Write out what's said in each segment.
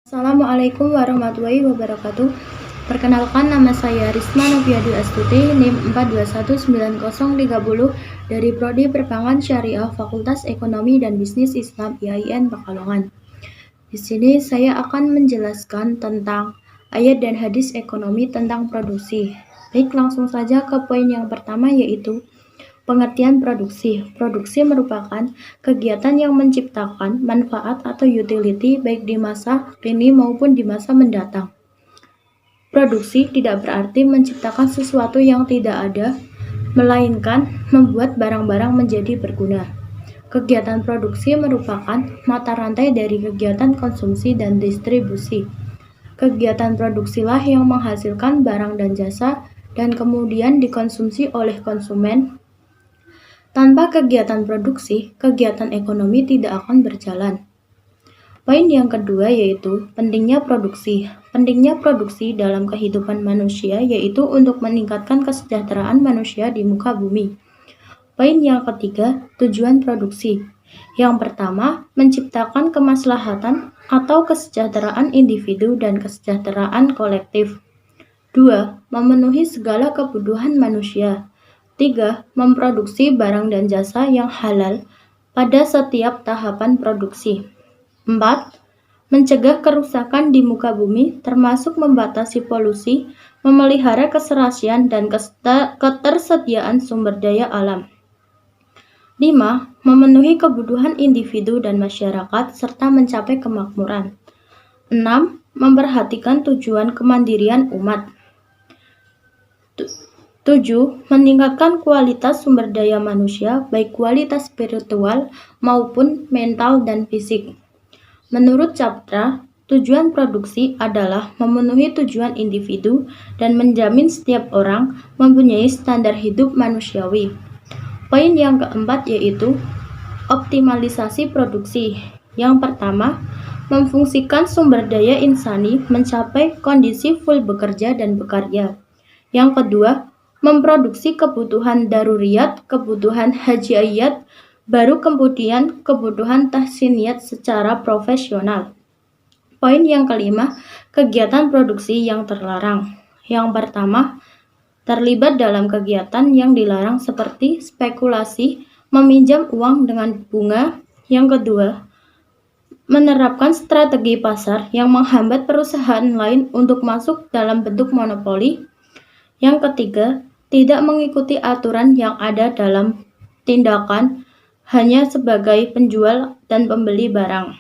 Assalamualaikum warahmatullahi wabarakatuh. Perkenalkan, nama saya Risma Noviadi Astuti, NIM 4219030 dari Prodi Perbankan Syariah Fakultas Ekonomi dan Bisnis Islam IAIN Pekalongan. Di sini saya akan menjelaskan tentang ayat dan hadis ekonomi tentang produksi. Baik, langsung saja ke poin yang pertama, yaitu pengertian produksi. Produksi merupakan kegiatan yang menciptakan manfaat atau utility baik di masa kini maupun di masa mendatang. Produksi tidak berarti menciptakan sesuatu yang tidak ada, melainkan membuat barang-barang menjadi berguna. Kegiatan produksi merupakan mata rantai dari kegiatan konsumsi dan distribusi. Kegiatan produksilah yang menghasilkan barang dan jasa dan kemudian dikonsumsi oleh konsumen. Tanpa kegiatan produksi, kegiatan ekonomi tidak akan berjalan. Poin yang kedua yaitu pentingnya produksi. Pentingnya produksi dalam kehidupan manusia yaitu untuk meningkatkan kesejahteraan manusia di muka bumi. Poin yang ketiga, tujuan produksi. Yang pertama, menciptakan kemaslahatan atau kesejahteraan individu dan kesejahteraan kolektif. 2. Memenuhi segala kebutuhan manusia. 3. Memproduksi barang dan jasa yang halal pada setiap tahapan produksi. 4. Mencegah kerusakan di muka bumi termasuk membatasi polusi, memelihara keserasian dan ketersediaan sumber daya alam. 5. Memenuhi kebutuhan individu dan masyarakat serta mencapai kemakmuran. 6. Memperhatikan tujuan kemandirian umat. 7. Meningkatkan kualitas sumber daya manusia, baik kualitas spiritual maupun mental dan fisik. Menurut Captra, tujuan produksi adalah memenuhi tujuan individu dan menjamin setiap orang mempunyai standar hidup manusiawi. Poin yang keempat yaitu optimalisasi produksi. Yang pertama, memfungsikan sumber daya insani mencapai kondisi full bekerja dan berkarya. Yang kedua, memproduksi kebutuhan daruriyat, kebutuhan hajiiyat, baru kemudian kebutuhan tahsiniyat secara profesional. Poin yang kelima, kegiatan produksi yang terlarang. Yang pertama, terlibat dalam kegiatan yang dilarang seperti spekulasi, meminjam uang dengan bunga. Yang kedua, menerapkan strategi pasar yang menghambat perusahaan lain untuk masuk dalam bentuk monopoli. Yang ketiga, tidak mengikuti aturan yang ada dalam tindakan hanya sebagai penjual dan pembeli barang.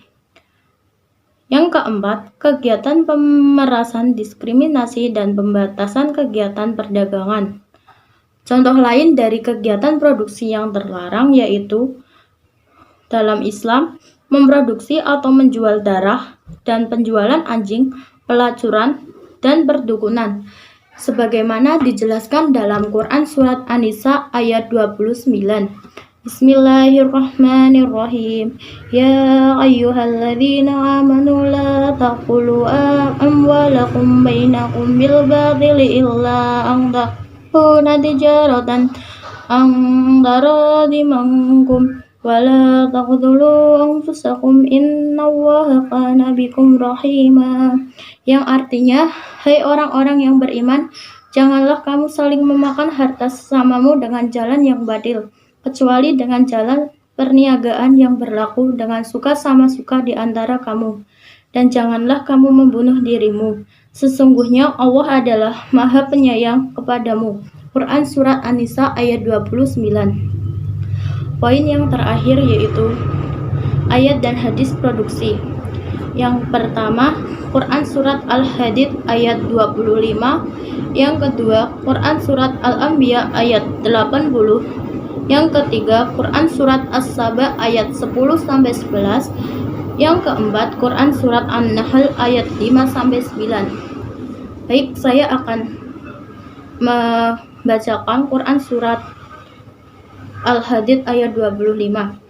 Yang keempat, kegiatan pemerasan, diskriminasi, dan pembatasan kegiatan perdagangan. Contoh lain dari kegiatan produksi yang terlarang yaitu dalam Islam, memproduksi atau menjual darah dan penjualan anjing, pelacuran, dan perdukunan. Sebagaimana dijelaskan dalam Quran Surat An-Nisa ayat 29. Bismillahirrahmanirrahim. Ya ayyuhalladzina amanu la taqulu amwalakum bainakum bil batili illa an takuna tijaratan an taradi minkum wala taqtulu anfusakum innallaha kana bikum rahima. Yang artinya, hai orang-orang yang beriman, janganlah kamu saling memakan harta sesamamu dengan jalan yang batil, kecuali dengan jalan perniagaan yang berlaku dengan suka sama suka di antara kamu. Dan janganlah kamu membunuh dirimu. Sesungguhnya Allah adalah Maha Penyayang kepadamu. Quran Surat An-Nisa ayat 29. Poin yang terakhir yaitu ayat dan hadis produksi. Yang pertama, Quran Surat Al-Hadid ayat 25. Yang kedua, Quran Surat Al-Anbiya ayat 80. Yang ketiga, Quran Surat As-Saba ayat 10-11. Yang keempat, Quran Surat An-Nahl ayat 5-9. Baik, saya akan membacakan Quran Surat Al-Hadid ayat 25.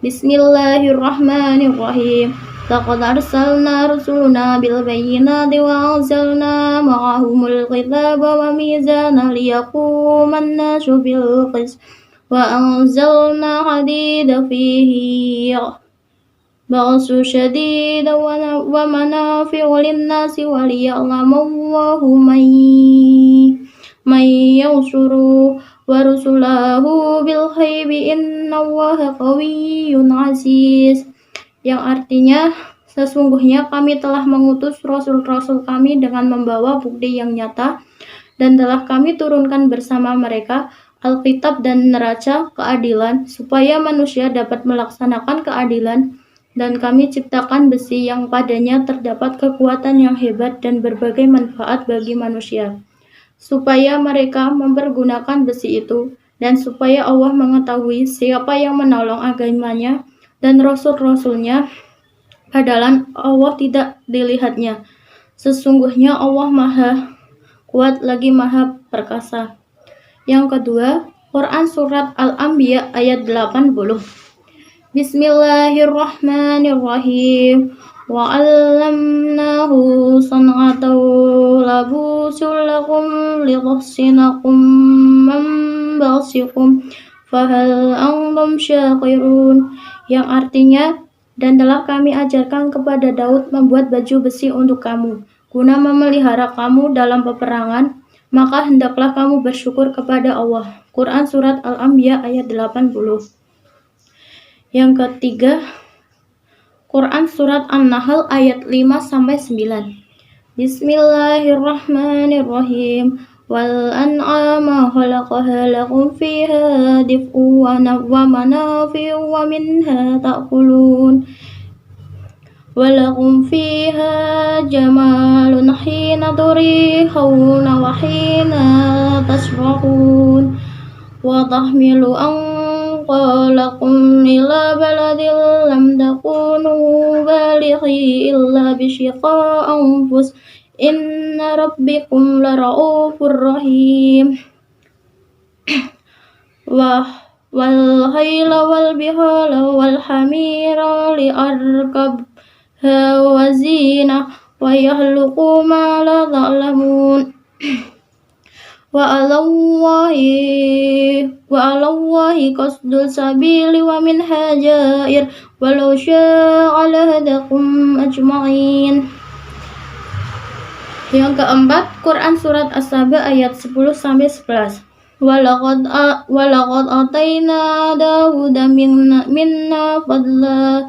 Bismillahirrahmanirrahim. Laqad arsalna rusulana bil bayyinati wa anzalna ma'ahumul kitaba wa mizana liyaquman nasu bil qist wa anzalna hadida fihi بأس شديد ومنافع للناس وليعلم الله من ينصر ورسله بالغيب إن الله قوي عزيز, yang artinya sesungguhnya kami telah mengutus rasul-rasul kami dengan membawa bukti yang nyata, dan telah kami turunkan bersama mereka Alkitab dan neraca keadilan, supaya manusia dapat melaksanakan keadilan, dan kami ciptakan besi yang padanya terdapat kekuatan yang hebat dan berbagai manfaat bagi manusia, supaya mereka mempergunakan besi itu, dan supaya Allah mengetahui siapa yang menolong agamanya dan rasul-rasulnya, padahal Allah tidak dilihatnya. Sesungguhnya Allah Maha Kuat lagi Maha Perkasa. Yang kedua, Quran Surat Al-Anbiya ayat 80. Bismillahirrahmanirrahim. Wa'allamnahu san'ata labusul lakum lituhsinakum min ba'sikum fahal antum syakirun, yang artinya, dan telah kami ajarkan kepada Daud membuat baju besi untuk kamu, guna memelihara kamu dalam peperangan, maka hendaklah kamu bersyukur kepada Allah. Quran Surat Al-Anbiya ayat 80. Yang ketiga, Quran Surat An-Nahl ayat 5-9. Bismillahirrahmanirrahim. Wal an'ama khalaqaha lakum fiha dif'u wa manafi'u wa minha ta'kulun. Walakum fiha jamalun hina turihuna wa hina tasrahun wa tahmilu anqalakum ila baladin lam takunu balighi illa bisyiqa anfus inna rabbikum lara'ufur rahim. Wal khayla wal bihala wal hamira li'arkab wazina wa yahluqu ma la ta'lamun wa 'alallahi qasdul sabili wa minha jair walau syaa lahadakum ajma'in. Yang keempat, Quran Surat As-Saba ayat 10-11. Walaqad atayna Dawuda minna fadla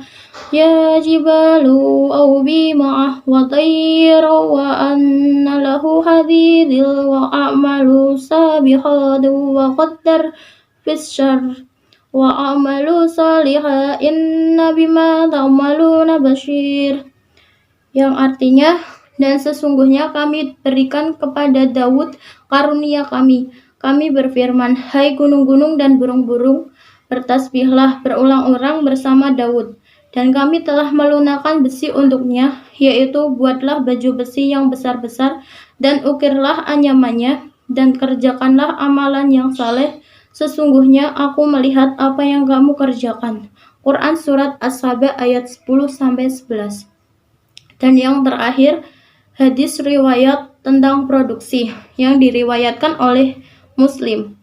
ya jibalu awbi ma'ah wa tayra wa anna lahu hadidil wa a'malu sabihadu wa qaddar fisyar wa a'malu saliha inna bima ta'maluna basyir, yang artinya, dan sesungguhnya kami berikan kepada Daud karunia kami. Kami berfirman, hai gunung-gunung dan burung-burung, bertasbihlah berulang-ulang bersama Daud. Dan kami telah melunakkan besi untuknya, yaitu buatlah baju besi yang besar-besar, dan ukirlah anyamannya, dan kerjakanlah amalan yang saleh. Sesungguhnya aku melihat apa yang kamu kerjakan. Quran Surat As-Saba ayat 10-11. Dan yang terakhir, hadis riwayat tentang produksi yang diriwayatkan oleh Muslim.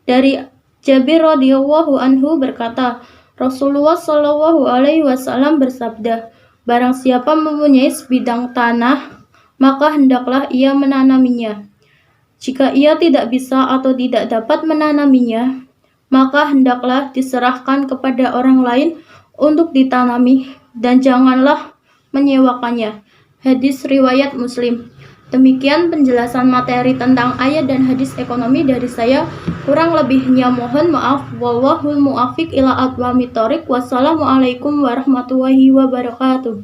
Dari Jabir radhiyallahu anhu berkata, Rasulullah shallallahu alaihi wasallam bersabda, barang siapa mempunyai sebidang tanah, maka hendaklah ia menanaminya. Jika ia tidak bisa atau tidak dapat menanaminya, maka hendaklah diserahkan kepada orang lain untuk ditanami, dan janganlah menyewakannya. Hadis riwayat Muslim. Demikian penjelasan materi tentang ayat dan hadis ekonomi dari saya. Kurang lebihnya mohon maaf. Wallahul muwaffiq ila aqwamit thoriq. Wassalamualaikum warahmatullahi wabarakatuh.